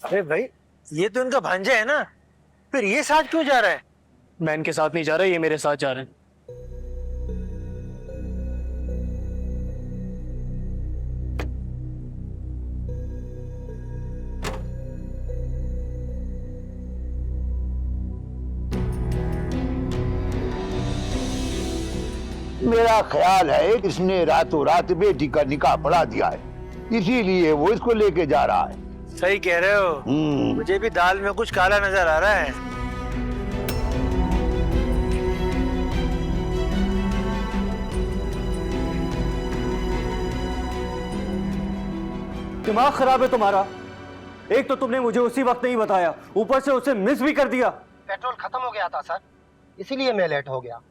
अरे भाई, ये तो इनका भांजा है ना, फिर ये साथ क्यों जा रहा है? मैं इनके साथ नहीं जा रहा, ये मेरे साथ जा रहे हैं। मेरा ख्याल है कि इसने रातों रात बेटी का निकाह पढ़ा दिया है, इसीलिए वो इसको लेके जा रहा है। सही कह रहे हो। मुझे भी दाल में कुछ काला नजर आ रहा है। दिमाग खराब है तुम्हारा। एक तो तुमने मुझे उसी वक्त नहीं बताया, ऊपर से उसे मिस भी कर दिया। पेट्रोल खत्म हो गया था सर, इसीलिए मैं लेट हो गया।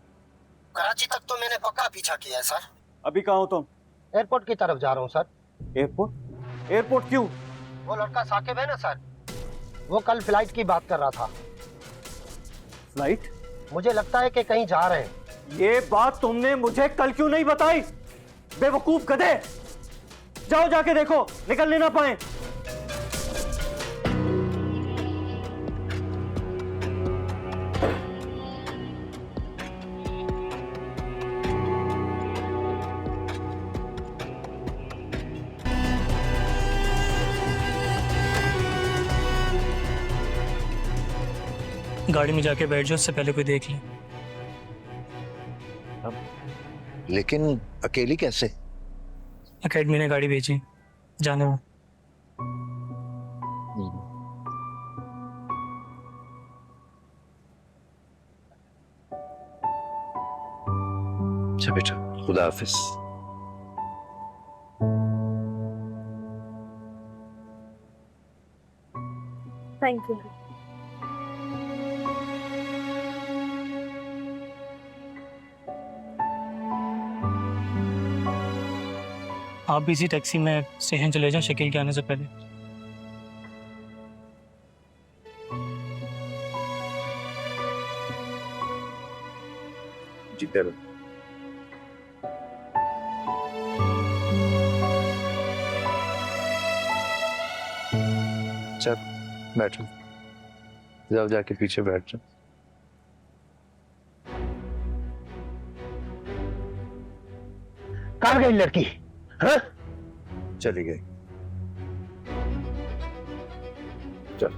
कराची तक तो मैंने पक्का पीछा किया है सर। अभी कहाँ हो तुम? एयरपोर्ट की तरफ जा रहा हूँ सर। एयरपोर्ट? एयरपोर्ट क्यों? वो लड़का साकिब है ना सर, वो कल फ्लाइट की बात कर रहा था। फ्लाइट? मुझे लगता है कि कहीं जा रहे हैं। ये बात तुमने मुझे कल क्यों नहीं बताई? बेवकूफ गधे! जाओ जाके देखो, निकलने ना पाए। गाड़ी में जाके बैठ जाओ, उससे पहले कोई देख ले। लेकिन अकेली कैसे? एकेडमी ने गाड़ी भेजी, जाने में। अच्छा बेटा, खुदा हाफिज। Thank you. आप भी इसी टैक्सी में स्टेशन चले जाओ शकील के आने से पहले। जी करो। चल बैठो, जाओ जाके पीछे बैठ जाओ। कहाँ गई लड़की? हाँ? चली गई। चल।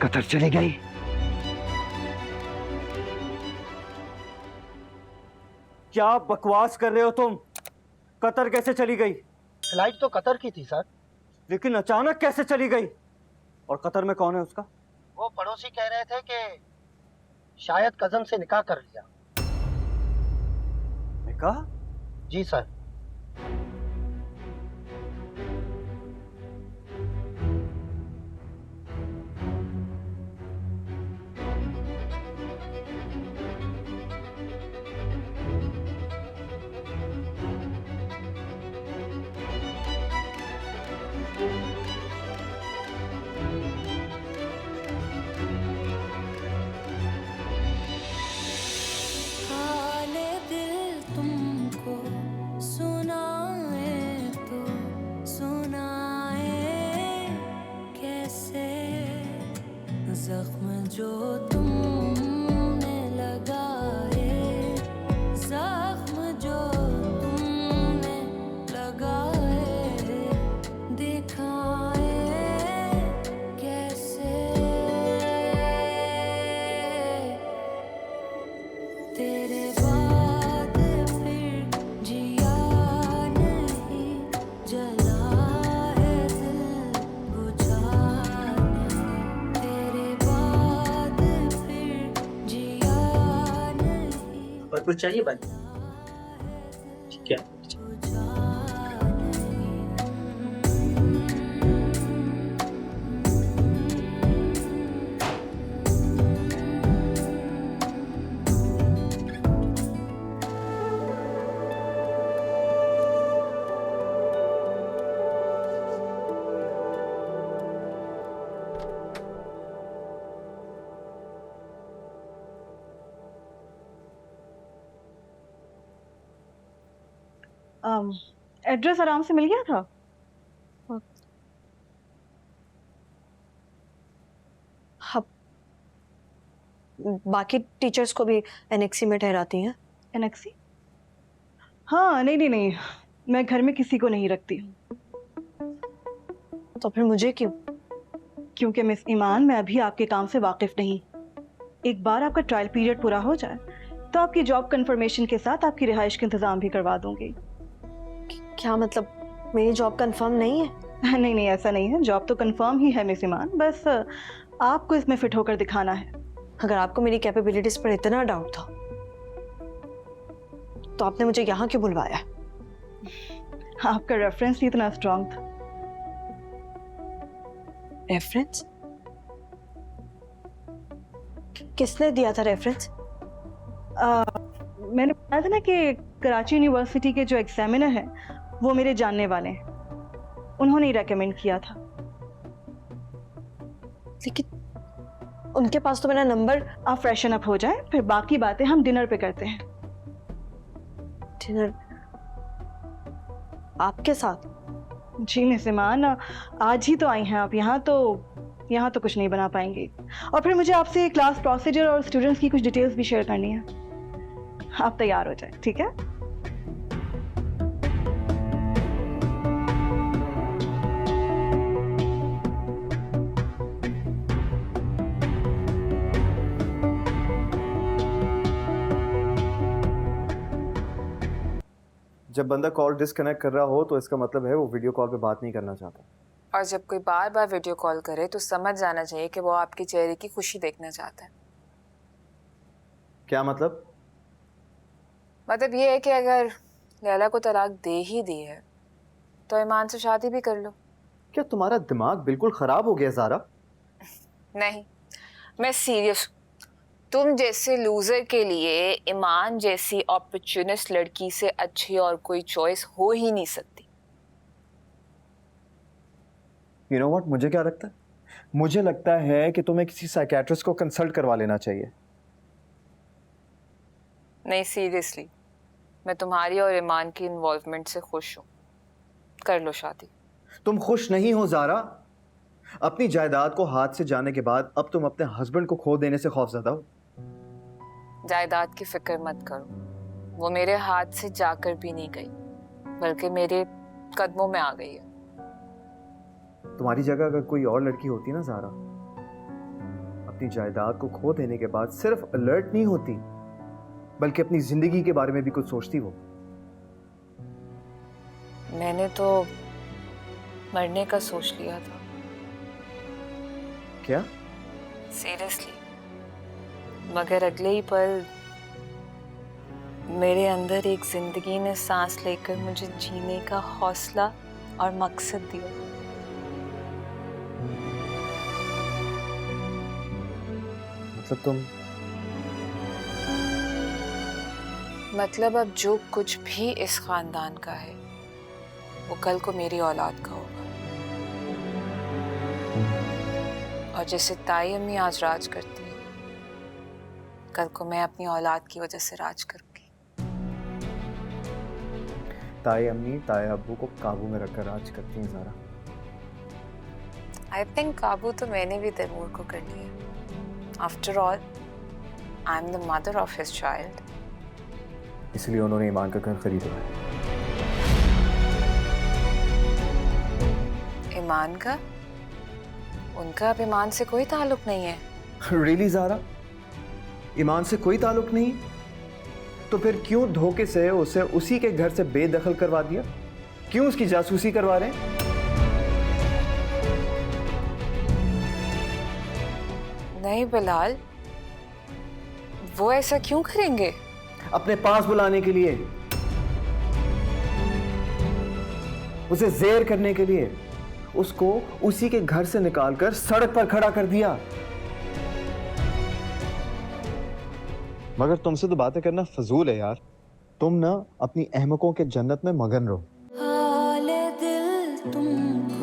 कतर चली गई? क्या बकवास कर रहे हो तुम? कतर कैसे चली गई? फ्लाइट तो कतर की थी सर। लेकिन अचानक कैसे चली गई? और कतर में कौन है उसका? वो पड़ोसी कह रहे थे कि शायद कजन से निकाह कर लिया। निकाह? जी सर। हाले दिल तुमको सुनाए तो सुनाए कैसे, जख्म जो तुमने लगाए, जख्म जो तुमने लगाए, दिखाए कैसे। तेरे बाद फिर जिया नहीं, जला है दिल बुझा नहीं। तेरे बाद फिर जिया नहीं, और कुछ चाहिए भाई? ठीक है। बुझा नहीं। एड्रेस आराम से मिल गया था? हाँ, बाकी टीचर्स को भी एनेक्सी में ठहराती हैं। एनेक्सी? हाँ, नहीं, मैं घर में किसी को नहीं रखती हूँ। तो फिर मुझे क्यों? क्योंकि मिस ईमान, मैं अभी आपके काम से वाकिफ नहीं। एक बार आपका ट्रायल पीरियड पूरा हो जाए तो आपकी जॉब कंफर्मेशन के साथ आपकी रिहाइश का इंतजाम भी करवा दूंगी। क्या मतलब, मेरी जॉब कंफर्म नहीं है? नहीं, ऐसा नहीं है, जॉब तो कंफर्म ही है मिस ईमान, बस आपको इसमें फिट होकर दिखाना है। अगर आपको मेरी कैपेबिलिटीज पर इतना डाउट था तो आपने मुझे यहाँ क्यों बुलवाया? आपका रेफरेंस ही इतना स्ट्रांग था। रेफरेंस? किसने दिया था रेफरेंस? मैंने बताया था ना कि कराची यूनिवर्सिटी के जो एग्जामिनर हैं वो मेरे जानने वाले हैं, उन्होंने ही रेकमेंड किया था। लेकिन उनके पास तो मेरा नंबर। आप फ्रेशन अप हो जाएं, फिर बाकी बातें हम डिनर पे करते हैं। डिनर आपके साथ? जी मिस ईमान, आज ही तो आई हैं आप, यहाँ तो कुछ नहीं बना पाएंगे। और फिर मुझे आपसे क्लास प्रोसीजर और स्टूडेंट्स की कुछ डिटेल्स भी शेयर करनी है। आप तैयार हो जाए, ठीक है? जब बंदा कॉल डिस्कनेक्ट कर रहा हो तो इसका मतलब है वो वीडियो कॉल पे बात नहीं करना चाहता। और जब कोई बार बार वीडियो कॉल करे तो समझ जाना चाहिए कि वो आपके चेहरे की खुशी देखना चाहता है। क्या मतलब? मतलब ये है कि अगर लैला को तलाक दे ही दी है तो ईमान से शादी भी कर लो। क्या तुम्हारा दिमाग बिल्कुल खराब हो गया ज़ारा? नहीं, मैं सीरियस हूँ। तुम जैसे लूजर के लिए ईमान जैसी अपॉर्चुनिस्ट लड़की से अच्छी और कोई चॉइस हो ही नहीं सकती। You know what? मुझे क्या लगता है? मुझे लगता है कि तुम्हें किसी साइकियाट्रिस्ट को कंसल्ट करवा लेना चाहिए। नहीं, सीरियसली, मैं तुम्हारी और ईमान की इन्वॉल्वमेंट से खुश हूँ। कर लो शादी। तुम खुश नहीं हो ज़ारा। अपनी जायदाद को हाथ से जाने के बाद अब तुम अपने हस्बैंड को खो देने से खौफजदा हो। जायदाद की फिक्र मत करो, वो मेरे हाथ से जाकर भी नहीं गई, बल्कि मेरे कदमों में आ गई है। तुम्हारी जगह अगर कोई और लड़की होती ना ज़ारा, अपनी जायदाद को खो देने के बाद सिर्फ अलर्ट नहीं होती, बल्कि अपनी जिंदगी के बारे में भी कुछ सोचती वो। मैंने तो मरने का सोच लिया था। क्या? सीरियसली, मगर अगले ही पल मेरे अंदर एक जिंदगी ने सांस लेकर मुझे जीने का हौसला और मकसद दिया। मतलब अब जो कुछ भी इस खानदान का है वो कल को मेरी औलाद का होगा। और जैसे ताई अम्मी आज राज करती है, कल को मैं अपनी औलाद की वजह से राज करूंगी। ताई अम्मी ताई अब्बू को काबू में रखकर राज करती हैं ज़ारा। आई थिंक काबू तो मैंने भी तैमूर को कर लिया। After all, I am the mother of his child. इसलिए उन्होंने ईमान का घर खरीदा है। ईमान का? उनका अब ईमान से कोई ताल्लुक नहीं है। रियली ज़ारा? ईमान से कोई ताल्लुक नहीं? तो फिर क्यों धोखे से उसे उसी के घर से बेदखल करवा दिया? क्यों उसकी जासूसी करवा रहे हैं? नहीं बिलाल, वो ऐसा क्यों करेंगे? अपने पास बुलाने के लिए, उसे ज़ेर करने के लिए, उसको उसी के घर से निकालकर सड़क पर खड़ा कर दिया। मगर तुमसे तो बातें करना फजूल है यार। तुम ना अपनी अहमकों के जन्नत में मगन रहो। हाले दिल तुमको